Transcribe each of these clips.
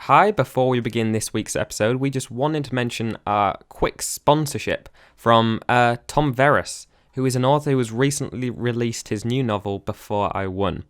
Hi, before we begin this week's episode, we just wanted to mention our quick sponsorship from Tom Verris, who is an author who has recently released his new novel, Before I Won.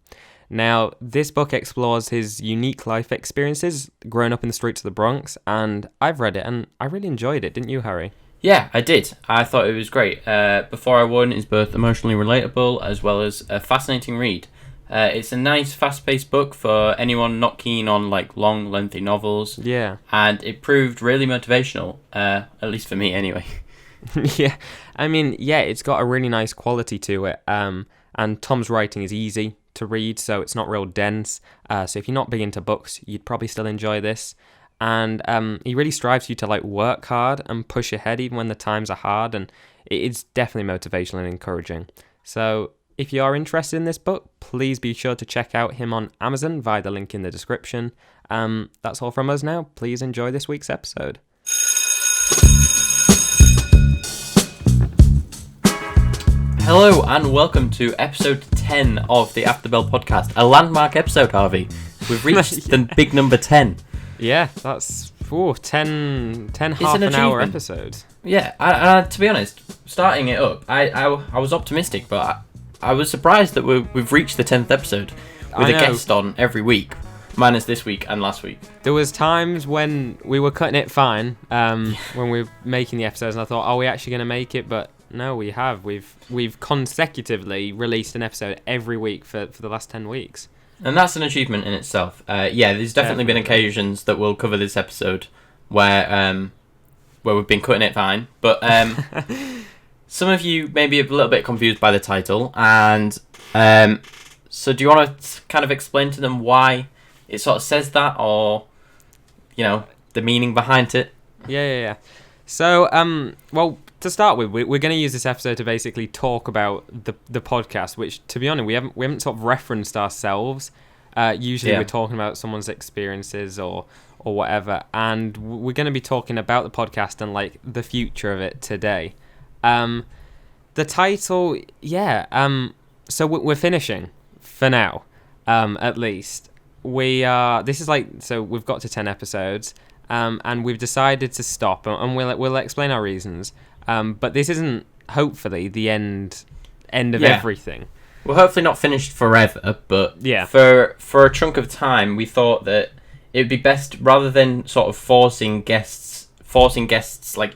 Now, this book explores his unique life experiences growing up in the streets of the Bronx, and I've read it, and I really enjoyed it, didn't you, Harry? Yeah, I did. I thought it was great. Before I Won is both emotionally relatable as well as a fascinating read. It's a nice, fast-paced book for anyone not keen on long, lengthy novels. Yeah. And it proved really motivational, at least for me anyway. Yeah, I mean, it's got a really nice quality to it. And Tom's writing is easy to read, so it's not real dense. So if you're not big into books, you'd probably still enjoy this. And he really strives you to work hard and push ahead even when the times are hard, and it's definitely motivational and encouraging. So if you are interested in this book, please be sure to check out him on Amazon via the link in the description. That's all from us now. Please enjoy this week's episode. Hello and welcome to episode 10 of the After Bell podcast, a landmark episode, Harvey. We've reached the big number 10. Yeah, that's 10 half an hour episodes. Yeah, to be honest, starting it up, I was optimistic, but I was surprised that we've reached the 10th episode with a guest on every week, minus this week and last week. There was times when we were cutting it fine, when we were making the episodes, and I thought, are we actually going to make it? But no, we have. We've consecutively released an episode every week for the last 10 weeks. And that's an achievement in itself. There's definitely been occasions that we'll cover this episode where we've been cutting it fine, but some of you may be a little bit confused by the title, and so do you want to kind of explain to them why it sort of says that, or the meaning behind it? Yeah. So well, to start with, we're going to use this episode to basically talk about the podcast, which, to be honest, we haven't sort of referenced ourselves. Usually we're talking about someone's experiences or whatever, and we're going to be talking about the podcast and the future of it today. The title, so we're finishing for now, at least. This is so we've got to 10 episodes, and we've decided to stop, and we'll explain our reasons. But this isn't, hopefully, the end of everything. We're hopefully not finished forever, but for a chunk of time, we thought that it would be best, rather than sort of forcing guests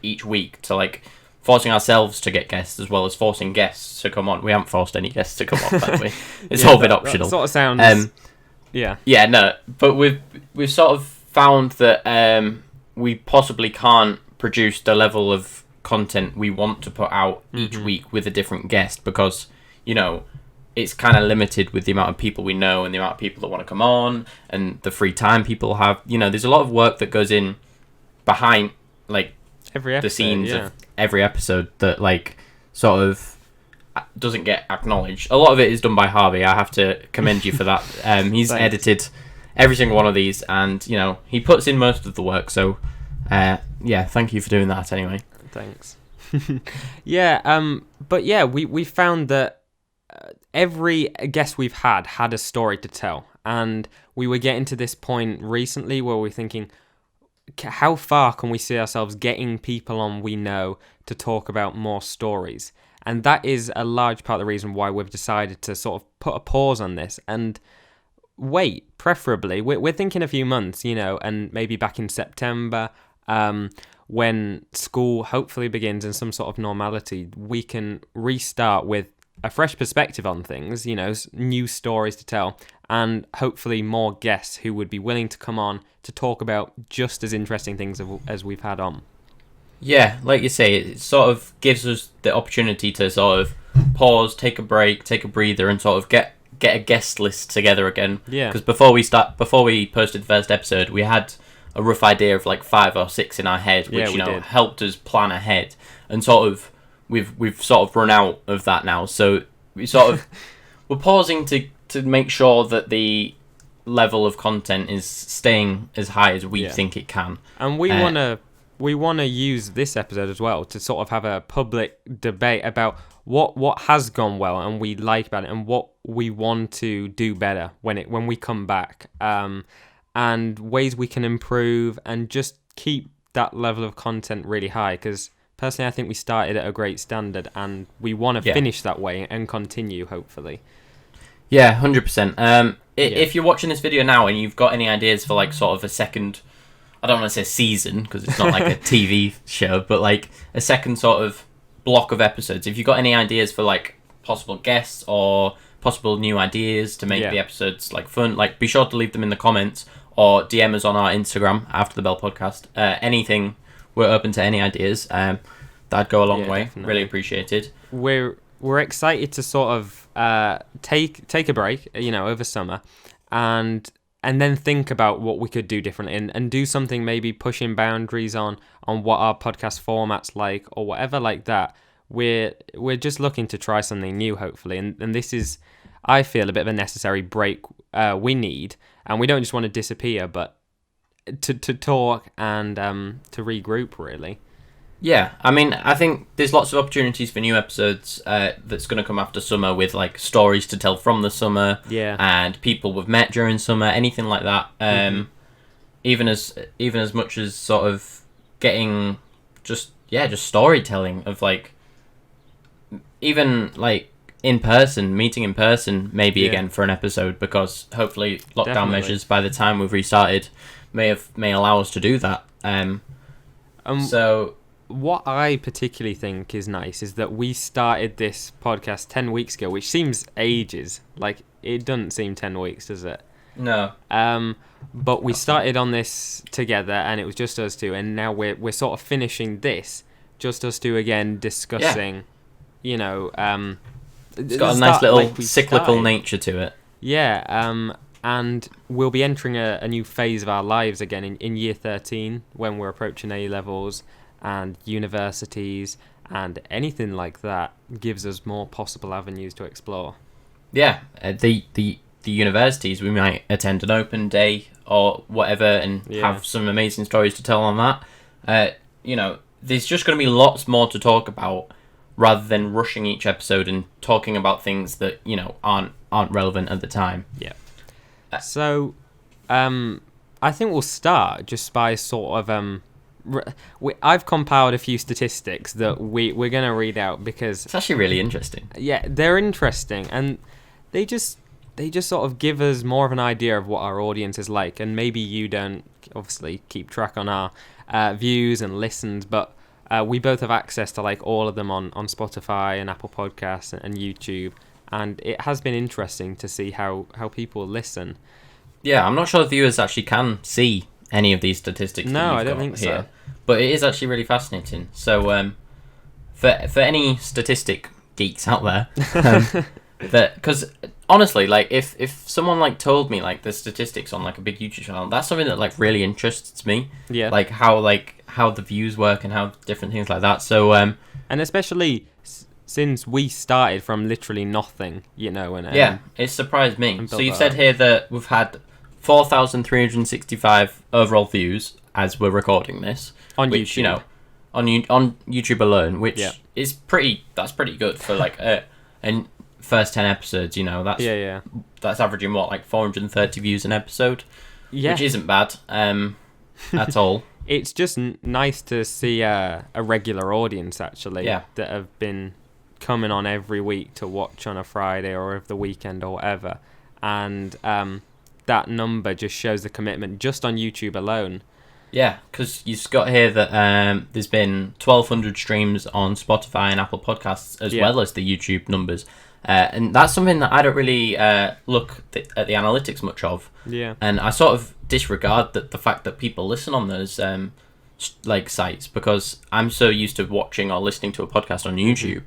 each week to forcing ourselves to get guests as well as forcing guests to come on. We haven't forced any guests to come on, by the way. It's all been optional. That sort of sounds. Yeah, no, but we've sort of found that we possibly can't produce the level of content we want to put out each week with a different guest, because it's kind of limited with the amount of people we know and the amount of people that want to come on and the free time people have. There's a lot of work that goes in behind every episode, the scenes of every episode that sort of doesn't get acknowledged. A lot of it is done by Harvey. I have to commend you for that. He's edited every single one of these, and he puts in most of the work, so thank you for doing that anyway. Thanks. We found that every guest we've had a story to tell, and we were getting to this point recently where we're thinking, how far can we see ourselves getting people on we know to talk about more stories? And that is a large part of the reason why we've decided to sort of put a pause on this and wait, preferably. We're thinking a few months, and maybe back in September, when school hopefully begins in some sort of normality, we can restart with a fresh perspective on things, new stories to tell, and hopefully more guests who would be willing to come on to talk about just as interesting things as we've had on. Yeah, like you say, it sort of gives us the opportunity to sort of pause, take a break, take a breather, and sort of get a guest list together again. Yeah. Because before we posted the first episode, we had a rough idea of 5 or 6 in our head, which helped us plan ahead, and sort of we've sort of run out of that now. So we sort of we're pausing to make sure that the level of content is staying as high as we think it can. And we want to use this episode as well to sort of have a public debate about what has gone well and we like about it, and what we want to do better when we come back. and ways we can improve and just keep that level of content really high, because personally I think we started at a great standard and we want to finish that way and continue, hopefully. Yeah, 100%. If you're watching this video now and you've got any ideas for like sort of a second, I don't want to say season because it's not like a TV show, but like a second sort of block of episodes, if you've got any ideas for like possible guests or possible new ideas to make the episodes like fun, like be sure to leave them in the comments or DM us on our Instagram After the Bell Podcast. Anything, we're open to any ideas. That'd go a long way. Definitely. Really appreciated. We're excited to sort of take a break, over summer, and then think about what we could do differently and do something, maybe pushing boundaries on what our podcast format's like or whatever like that. We're just looking to try something new, hopefully, and this is, I feel, a bit of a necessary break we need, and we don't just want to disappear, but to talk and to regroup, really. Yeah, I mean, I think there's lots of opportunities for new episodes that's going to come after summer, with like stories to tell from the summer, and people we've met during summer, anything like that. Even as much as sort of getting just storytelling of like, even like meeting in person, maybe again for an episode, because hopefully lockdown measures by the time we've restarted may allow us to do that. So. What I particularly think is nice is that we started this podcast 10 weeks ago, which seems ages. Like, it doesn't seem 10 weeks, does it? No. But we started on this together, and it was just us two, and now we're sort of finishing this, just us two again, discussing, it's got a nice little cyclical nature to it. Yeah, and we'll be entering a new phase of our lives again in year 13, when we're approaching A-levels, and universities and anything like that gives us more possible avenues to explore. Yeah, the universities, we might attend an open day or whatever and have some amazing stories to tell on that. There's just going to be lots more to talk about, rather than rushing each episode and talking about things that aren't relevant at the time. Yeah. So, I think we'll start just by sort of I've compiled a few statistics that we're going to read out, because it's actually really interesting. Yeah, they're interesting, and they just sort of give us more of an idea of what our audience is like. And maybe you don't obviously keep track on our views and listens, but we both have access to like all of them on Spotify and Apple Podcasts and YouTube, and it has been interesting to see how people listen. Yeah, I'm not sure the viewers actually can see any of these statistics. No, I don't think so. But it is actually really fascinating. So, for any statistic geeks out there, that, because honestly, like if someone like told me like the statistics on like a big YouTube channel, that's something that like really interests me. Yeah. Like how the views work and how different things like that. So, and especially since we started from literally nothing, and yeah, it surprised me. So you've said here that we've had 4,365 overall views as we're recording this on which, YouTube. On YouTube alone, which is pretty good for like and first 10 episodes. That's averaging what, like 430 views an episode, which isn't bad at all. It's just nice to see a regular audience actually that have been coming on every week to watch on a Friday or over the weekend or whatever, and that number just shows the commitment just on YouTube alone. Yeah, because you've got here that there's been 1,200 streams on Spotify and Apple Podcasts, as well as the YouTube numbers. And that's something that I don't really look at the analytics much of. Yeah. And I sort of disregard the fact that people listen on those like sites, because I'm so used to watching or listening to a podcast on YouTube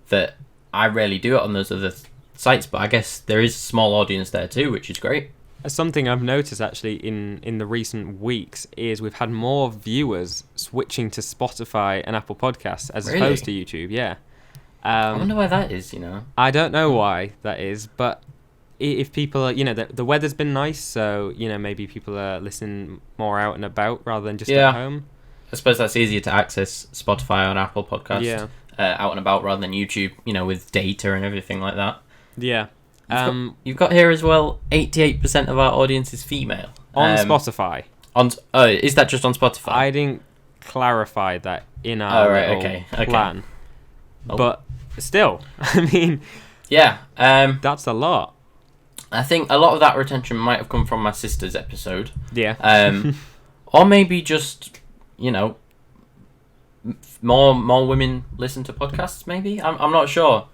that I rarely do it on those other sites. But I guess there is a small audience there too, which is great. Something I've noticed actually in the recent weeks is we've had more viewers switching to Spotify and Apple Podcasts as opposed to YouTube. Yeah. I wonder why that is, I don't know why that is, but if people are, the weather's been nice, so, maybe people are listening more out and about rather than just at home. I suppose that's easier to access Spotify on Apple Podcasts out and about rather than YouTube, with data and everything like that. Yeah. You've got here as well, 88% of our audience is female. On Spotify. Is that just on Spotify? I didn't clarify that in our plan. Oh. But still, I mean... Yeah. That's a lot. I think a lot of that retention might have come from my sister's episode. Yeah. Or maybe just, more women listen to podcasts, maybe? I'm not sure.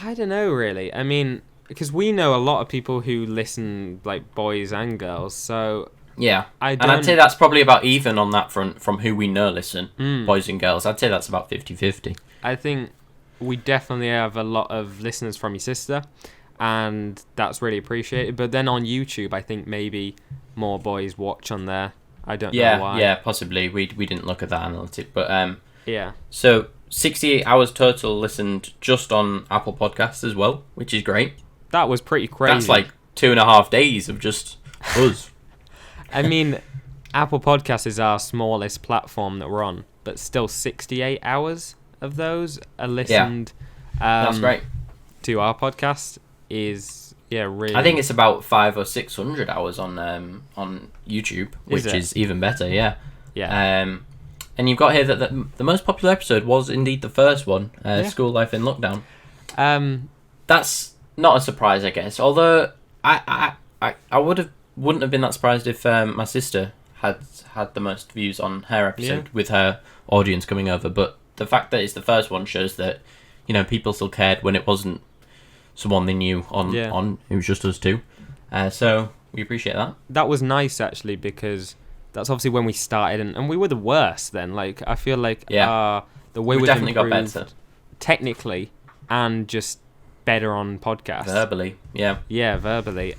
I don't know, really. I mean, because we know a lot of people who listen, like, boys and girls, so... Yeah, and I'd say that's probably about even on that front from who we know listen, boys and girls. I'd say that's about 50-50. I think we definitely have a lot of listeners from your sister, and that's really appreciated. But then on YouTube, I think maybe more boys watch on there. I don't know why. Yeah, possibly. We didn't look at that analytic, but yeah. So 68 hours total listened just on Apple Podcasts as well, which is great. That was pretty crazy. That's like 2.5 days of just us. I mean, Apple Podcasts is our smallest platform that we're on, but still 68 hours of those are listened. Yeah. That's great. To our podcast is really. I think it's about 500 or 600 hours on YouTube, which is even better. Yeah. Yeah. And you've got here that the most popular episode was indeed the first one, School Life in Lockdown. That's not a surprise, I guess. Although I wouldn't have been that surprised if my sister had the most views on her episode with her audience coming over. But the fact that it's the first one shows that people still cared when it wasn't someone they knew on it was just us two. So we appreciate that. That was nice actually, because that's obviously when we started, and we were the worst then. Like, I feel like the way we've definitely got better technically, and just better on podcasts. Verbally, yeah, verbally.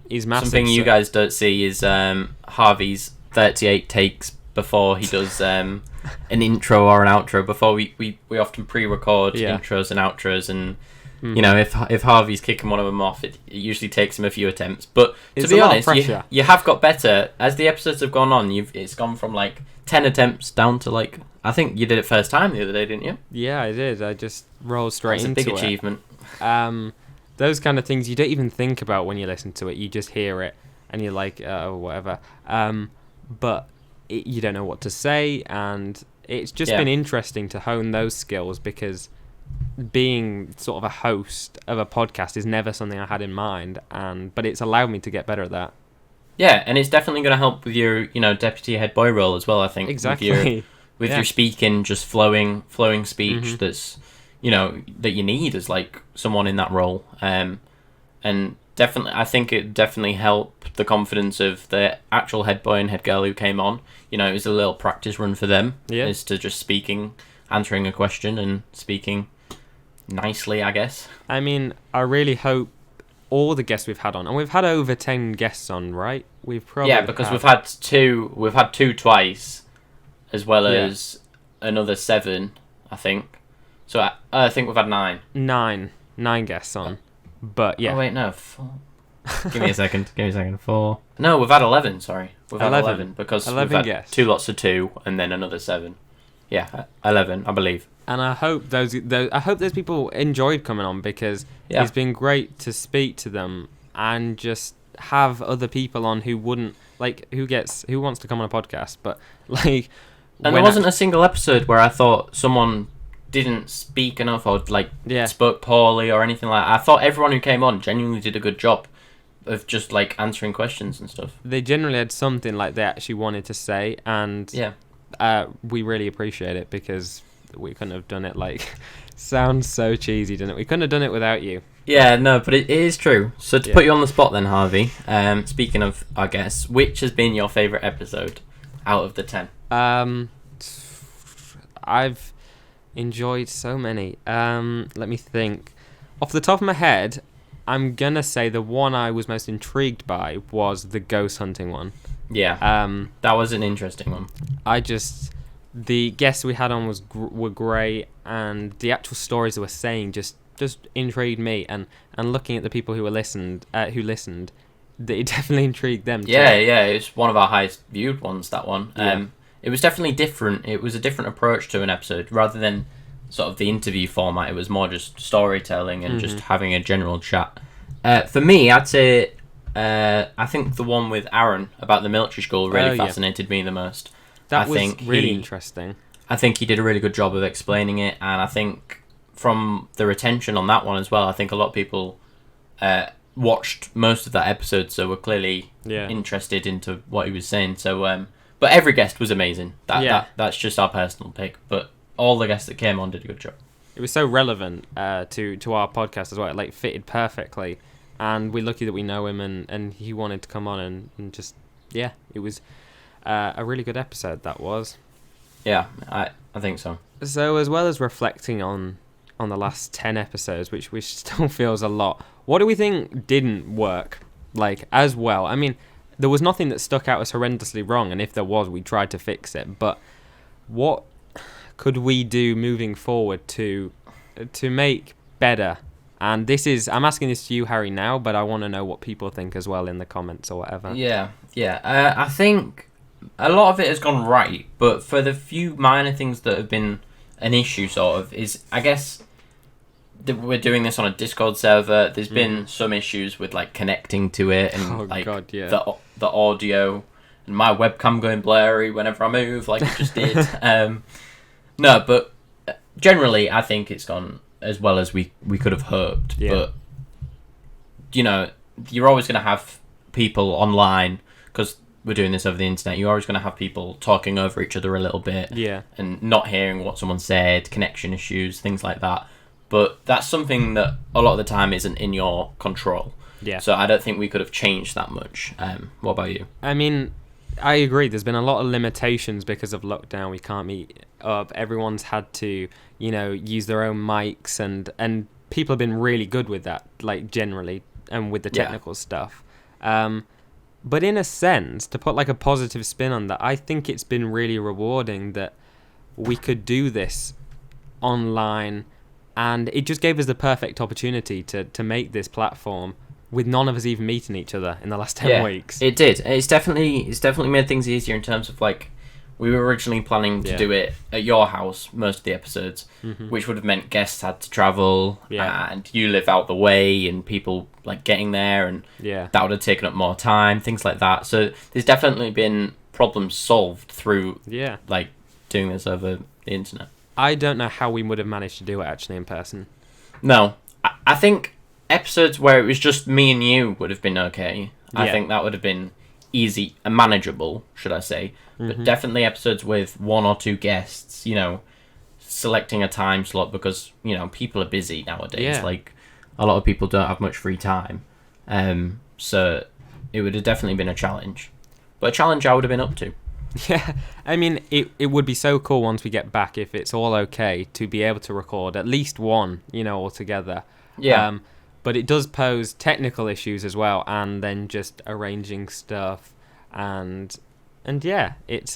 Is massive. Something you guys don't see is Harvey's 38 takes before he does an intro or an outro. Before we often pre-record intros and outros, and if Harvey's kicking one of them off, it usually takes him a few attempts. But to be honest, you have got better as the episodes have gone on. It's gone from like 10 attempts down to like, I think you did it first time the other day, didn't you? Yeah, I did. I just rolled straight into it. That's a big achievement. Those kind of things you don't even think about when you listen to it. You just hear it and you're like, oh, whatever. But you don't know what to say, and it's just been interesting to hone those skills, because being sort of a host of a podcast is never something I had in mind, but it's allowed me to get better at that. Yeah, and it's definitely going to help with your, deputy head boy role as well, I think. Exactly. With your speaking, just flowing speech that's, that you need as like someone in that role. And definitely, I think it definitely helped the confidence of the actual head boy and head girl who came on. It was a little practice run for them. Yeah. Is to just answering a question and speaking nicely, I guess. I mean, I really hope all the guests we've had on, and we've had over 10 guests on, right? We've probably because we've had two twice, as well as another 7, I think. So I think we've had 9. 9 guests on, but yeah. Oh wait, no. 4. Give me a second. 4. No, we've had 11. Sorry, we've had 11 because 11 we've had guests. 2 lots of 2 and then another 7. Yeah, 11, I believe. And I hope those people enjoyed coming on, because it's been great to speak to them and just have other people on who wouldn't who wants to come on a podcast, but like. And there wasn't a single episode where I thought someone didn't speak enough or spoke poorly or anything like that. I thought everyone who came on genuinely did a good job of just like answering questions and stuff. They generally had something like they actually wanted to say, and we really appreciate it, because we couldn't have done it sounds so cheesy, doesn't it? We couldn't have done it without you. Yeah, no, but it is true. So to put you on the spot then, Harvey, speaking of our guests, which has been your favourite episode out of the 10? I've enjoyed so many. Let me think. Off the top of my head, I'm gonna say the one I was most intrigued by was the ghost hunting one. Yeah. That was an interesting one. The guests we had on were great, and the actual stories they were saying just intrigued me, and looking at the people who listened, it definitely intrigued them too. Yeah, it's one of our highest viewed ones, that one. It was definitely different. It was a different approach to an episode. Rather than sort of the interview format, it was more just storytelling and just having a general chat. For me, I'd say I think the one with Aaron about the military school really fascinated me the most. That was really interesting. I think he did a really good job of explaining it, and I think from the retention on that one as well, I think a lot of people watched most of that episode, so were clearly interested into what he was saying. So, but every guest was amazing. That's just our personal pick, but all the guests that came on did a good job. It was so relevant to our podcast as well. It fitted perfectly, and we're lucky that we know him, and he wanted to come on and just it was a really good episode. That was. Yeah, I think so. So as well as reflecting on the last 10 episodes, which still feels a lot, what do we think didn't work as well? I mean, there was nothing that stuck out as horrendously wrong, and if there was, we tried to fix it. But what could we do moving forward to make better? And I'm asking this to you, Harry, now, but I want to know what people think as well in the comments or whatever. Yeah. I think a lot of it has gone right, but for the few minor things that have been an issue, sort of, is, I guess, that we're doing this on a Discord server. There's been some issues with connecting to it and the audio, and my webcam going blurry whenever I move, like it just did. No, but generally, I think it's gone as well as we could have hoped. Yeah. But you're always going to have people online, because we're doing this over the internet. You're always going to have people talking over each other a little bit, and not hearing what someone said, connection issues, things like that. But that's something that a lot of the time isn't in your control. Yeah. So I don't think we could have changed that much. What about you? I mean, I agree. There's been a lot of limitations because of lockdown. We can't meet up. Everyone's had to, use their own mics, and people have been really good with that, generally, and with the technical stuff. But in a sense, to put a positive spin on that, I think it's been really rewarding that we could do this online, and it just gave us the perfect opportunity to make this platform with none of us even meeting each other in the last 10 weeks. It did. It's definitely made things easier in terms of we were originally planning to do it at your house, most of the episodes, which would have meant guests had to travel, and you live out the way, and people getting there, and that would have taken up more time, things like that. So there's definitely been problems solved through doing this over the internet. I don't know how we would have managed to do it actually in person. No, I think episodes where it was just me and you would have been okay. I think that would have been easy and manageable, should I say. But definitely episodes with one or two guests, selecting a time slot, because, people are busy nowadays. A lot of people don't have much free time. So it would have definitely been a challenge. But a challenge I would have been up to. Yeah, I mean, it would be so cool once we get back, if it's all okay, to be able to record at least one, all together. Yeah. But it does pose technical issues as well, and then just arranging stuff, and it's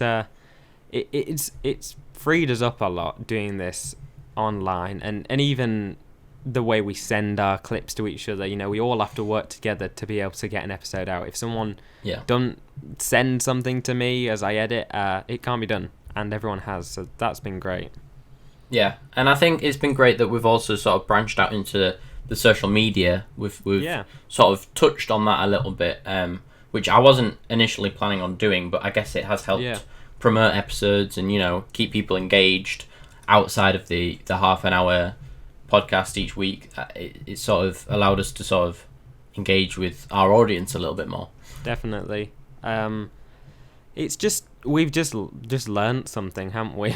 freed us up a lot doing this online, and even the way we send our clips to each other. We all have to work together to be able to get an episode out. If someone don't send something to me as I edit, it can't be done, and everyone has, so that's been great. Yeah, and I think it's been great that we've also sort of branched out into the social media. We've sort of touched on that a little bit, which I wasn't initially planning on doing, but I guess it has helped promote episodes and keep people engaged outside of the half an hour podcast each week. It sort of allowed us to sort of engage with our audience a little bit more. Definitely. It's just we've just learned something, haven't we?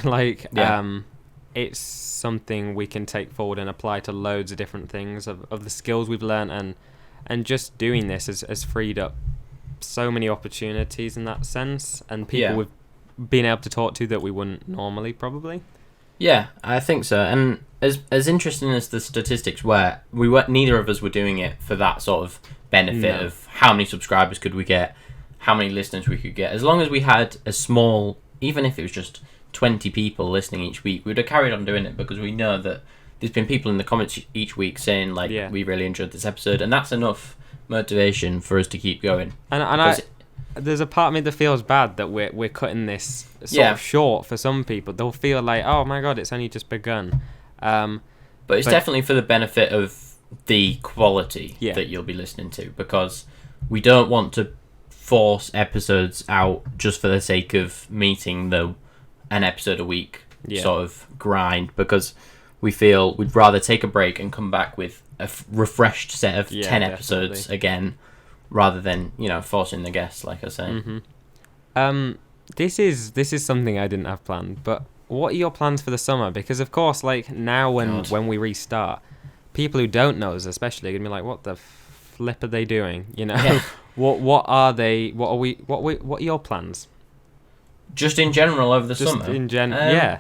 It's something we can take forward and apply to loads of different things of the skills we've learned, and just doing this has freed up so many opportunities in that sense, and people we've been able to talk to that we wouldn't normally, probably. Yeah, I think so. And as interesting as the statistics were, neither of us were doing it for that sort of benefit of how many subscribers could we get, how many listeners we could get. As long as we had a small, even if it was just 20 people listening each week, we'd have carried on doing it, because we know that there's been people in the comments each week saying we really enjoyed this episode, and that's enough motivation for us to keep going. And there's a part of me that feels bad that we're cutting this sort of short for some people. They'll feel like, oh my god, it's only just begun. But it's definitely for the benefit of the quality that you'll be listening to, because we don't want to force episodes out just for the sake of meeting an episode a week sort of grind, because we feel we'd rather take a break and come back with a refreshed set of 10 episodes again, rather than forcing the guests, like I say. Mm-hmm. This is something I didn't have planned, but what are your plans for the summer? Because of course, like now when we restart, people who don't know us especially are gonna be like, what the flip are they doing? What are they? What are your plans? Just in general over the summer. In yeah.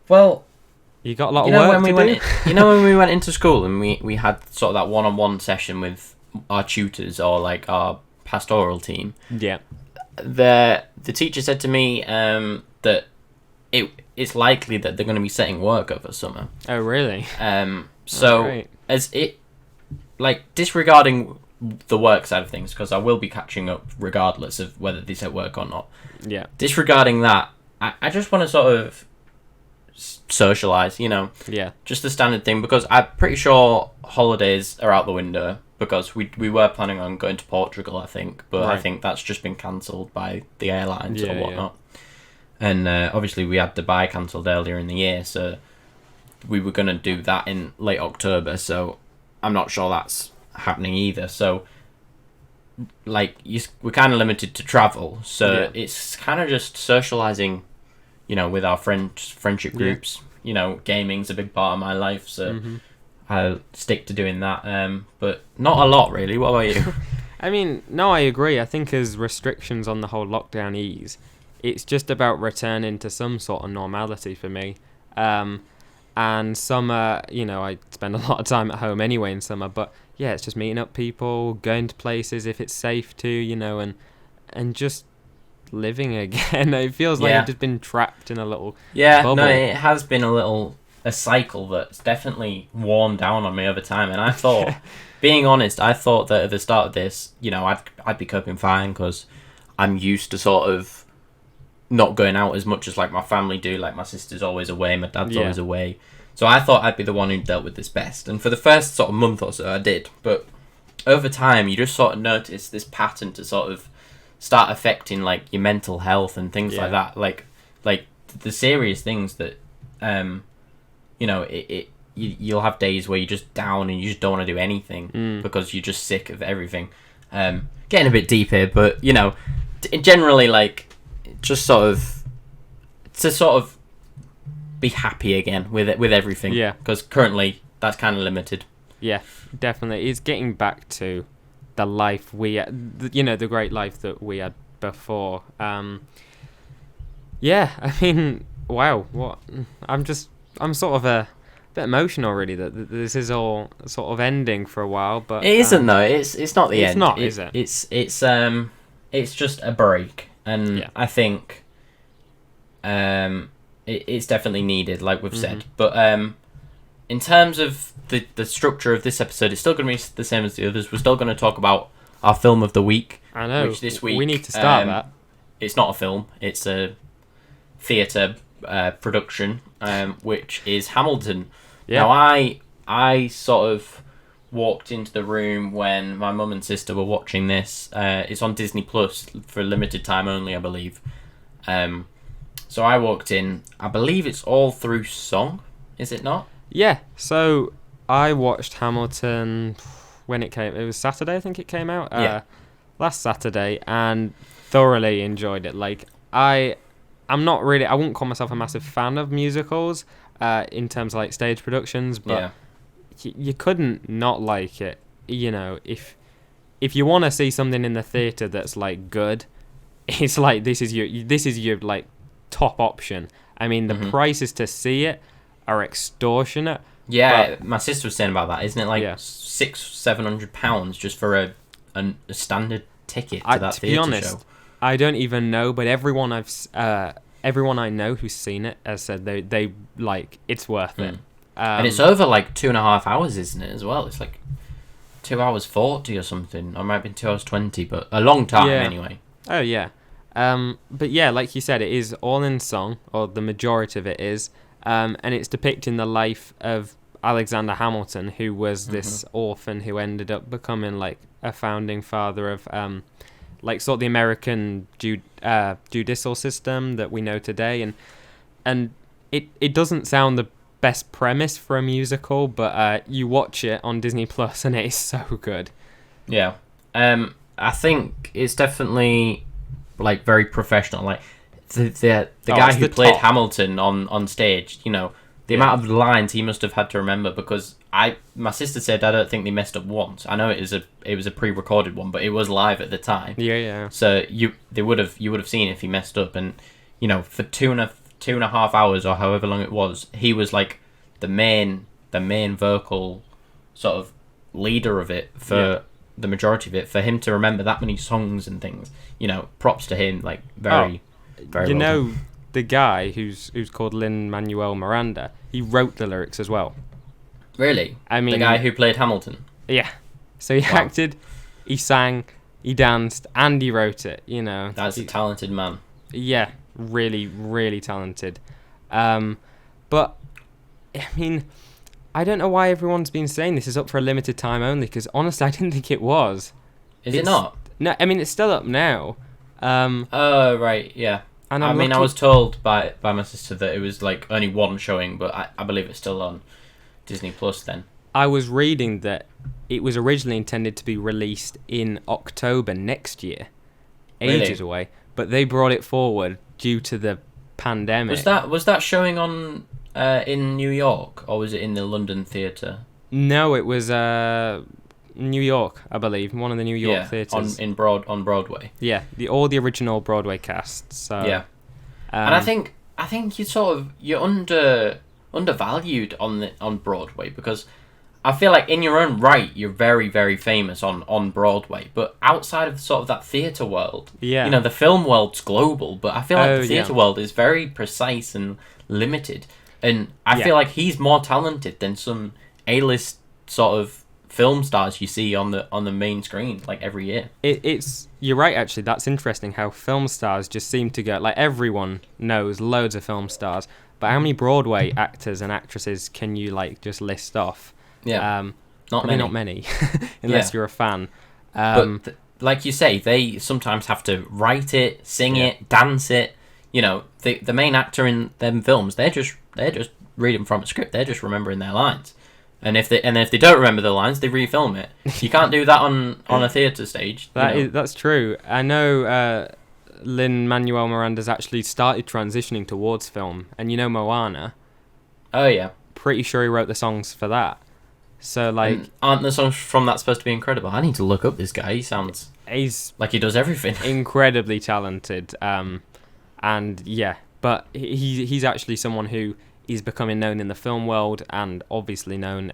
Well, you got a lot of work to do. When we went into school and we had sort of that one-on-one session with our tutors or like our pastoral team. Yeah. The teacher said to me that it's likely that they're going to be setting work over summer. Oh, really? So as it, like, disregarding the work side of things, because I will be catching up regardless of whether they set work or not. Yeah. Disregarding that, I just want to sort of socialise, Yeah. just the standard thing, because I'm pretty sure holidays are out the window, because we were planning on going to Portugal, I think, but I think that's just been cancelled by the airlines or whatnot. And obviously we had Dubai cancelled earlier in the year, so we were going to do that in late October, so I'm not sure that's happening either. So like we're kind of limited to travel, so it's kind of just socialising, with our friendship groups. Gaming's a big part of my life, so I'll stick to doing that, but not a lot really. What about you? I mean, no, I agree. I think as restrictions on the whole lockdown ease, it's just about returning to some sort of normality for me. And summer, I spend a lot of time at home anyway in summer, but yeah, it's just meeting up people, going to places if it's safe to, and just living again. It feels like I've just been trapped in a little bubble. No, it has been a cycle that's definitely worn down on me over time, and I thought, being honest, I thought that at the start of this, I'd be coping fine, because I'm used to sort of not going out as much as like my family do. Like my sister's always away, my dad's always away, so I thought I'd be the one who dealt with this best, and for the first sort of month or so I did, but over time you just sort of notice this pattern to sort of start affecting like your mental health and things like that, like the serious things that you'll have days where you're just down and you just don't want to do anything because you're just sick of everything. Getting a bit deep here, but generally, like, just sort of be happy again with everything. Yeah. Because currently that's kind of limited. Yeah, definitely. It's getting back to the life the great life that we had before. Yeah, I mean, wow. What? I'm sort of a bit emotional, really, that this is all sort of ending for a while. But it isn't though. It's not the end. It's not, is it? It's just a break, and I think it's definitely needed, like we've said. But in terms of the structure of this episode, it's still going to be the same as the others. We're still going to talk about our film of the week. I know. Which this week we need to start that. It's not a film. It's a theatre production, which is Hamilton. Yeah. Now, I sort of walked into the room when my mum and sister were watching this. It's on Disney Plus for a limited time only, I believe. So I walked in. I believe it's all through song, is it not? Yeah. So I watched Hamilton when it came. It was Saturday, I think it came out. Last Saturday, and thoroughly enjoyed it. Like, I'm not really. I wouldn't call myself a massive fan of musicals, in terms of like stage productions, but you couldn't not like it. If you want to see something in the theater that's like good, it's like this is your like top option. I mean, the prices to see it are extortionate. Yeah, my sister was saying about that. Isn't it like £600-700 just for a standard ticket to that theatre show? To be honest, I don't even know, but everyone I know who's seen it has said they like it's worth it. And it's over like 2.5 hours, isn't it, as well? It's like 2 hours 40 or something. Or it might have been 2 hours 20, but a long time anyway. Oh yeah. But yeah, like you said, it is all in song, or the majority of it is, and it's depicting the life of Alexander Hamilton, who was this orphan who ended up becoming like a founding father of like sort of the American judicial system that we know today, and it doesn't sound the best premise for a musical, but you watch it on Disney Plus and it is so good. Yeah. I think it's definitely like very professional. Like the guy who played Hamilton on stage, you know, the amount of lines he must have had to remember, because my sister said I don't think they messed up once. I know it was a pre-recorded one, but it was live at the time. Yeah. So you would have seen if he messed up, and you know, for 2.5 hours or however long it was, he was like the main vocal sort of leader of it for the majority of it. For him to remember that many songs and things, you know, props to him. Like very well done. The guy who's called Lin-Manuel Miranda, he wrote the lyrics as well. Really? I mean, the guy who played Hamilton. Yeah. So he acted, he sang, he danced, and he wrote it. You know, that's a talented man. Yeah, really, really talented. But I mean, I don't know why everyone's been saying this is up for a limited time only, because honestly, I didn't think it was. Is it not? No, I mean, it's still up now. Oh, right, yeah. And I was told by my sister that it was like only one showing, but I believe it's still on Disney Plus then. I was reading that it was originally intended to be released in October next year. Ages away. But they brought it forward due to the pandemic. Was that showing on in New York, or was it in the London theatre? No, it was New York, I believe, one of the New York theatres. On Broadway. Yeah, all the original Broadway cast. So yeah, and I think you're undervalued on Broadway, because I feel like in your own right you're very, very famous on Broadway, but outside of sort of that theatre world, you know, the film world's global, but I feel like the theatre world is very precise and limited, and I feel like he's more talented than some A-list sort of film stars you see on the main screen like every year. You're right, actually. That's interesting how film stars just seem to go, like, everyone knows loads of film stars, but how many Broadway actors and actresses can you like just list off? Not many unless you're a fan. But like you say, they sometimes have to write it, sing it, dance it. You know, the main actor in them films, they're just reading from a script. They're just remembering their lines. And if they don't remember the lines, they refilm it. You can't do that on a theatre stage. That's true. I know Lin-Manuel Miranda's actually started transitioning towards film. And you know Moana? Oh, yeah. Pretty sure he wrote the songs for that. So, like... And aren't the songs from that supposed to be incredible? I need to look up this guy. He's like he does everything. Incredibly talented. And, yeah. But he's actually someone who is becoming known in the film world and obviously known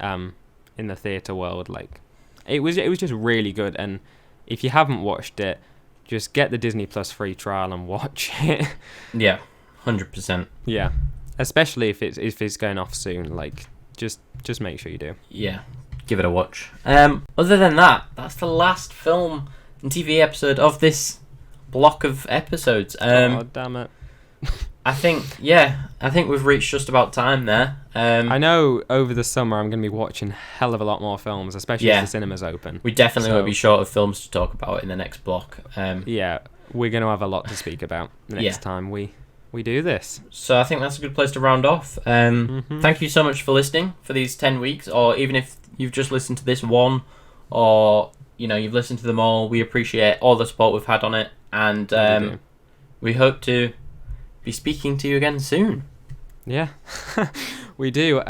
in the theatre world. Like, it was just really good, and if you haven't watched it, just get the Disney Plus free trial and watch it. Yeah, 100%. Yeah, especially if it's going off soon. Like, just make sure you do. Yeah, give it a watch. Other than that, that's the last film and TV episode of this block of episodes. Oh, damn it. I think we've reached just about time there. I know over the summer I'm going to be watching a hell of a lot more films, especially as the cinemas open. We definitely will be short of films to talk about in the next block. Yeah, we're going to have a lot to speak about next time we do this. So I think that's a good place to round off. Thank you so much for listening for these 10 weeks, or even if you've just listened to this one, or you know you've listened to them all. We appreciate all the support we've had on it, and we hope to be speaking to you again soon. Yeah, we do.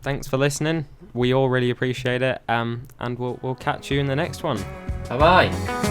Thanks for listening. We all really appreciate it. And we'll catch you in the next one. Bye bye.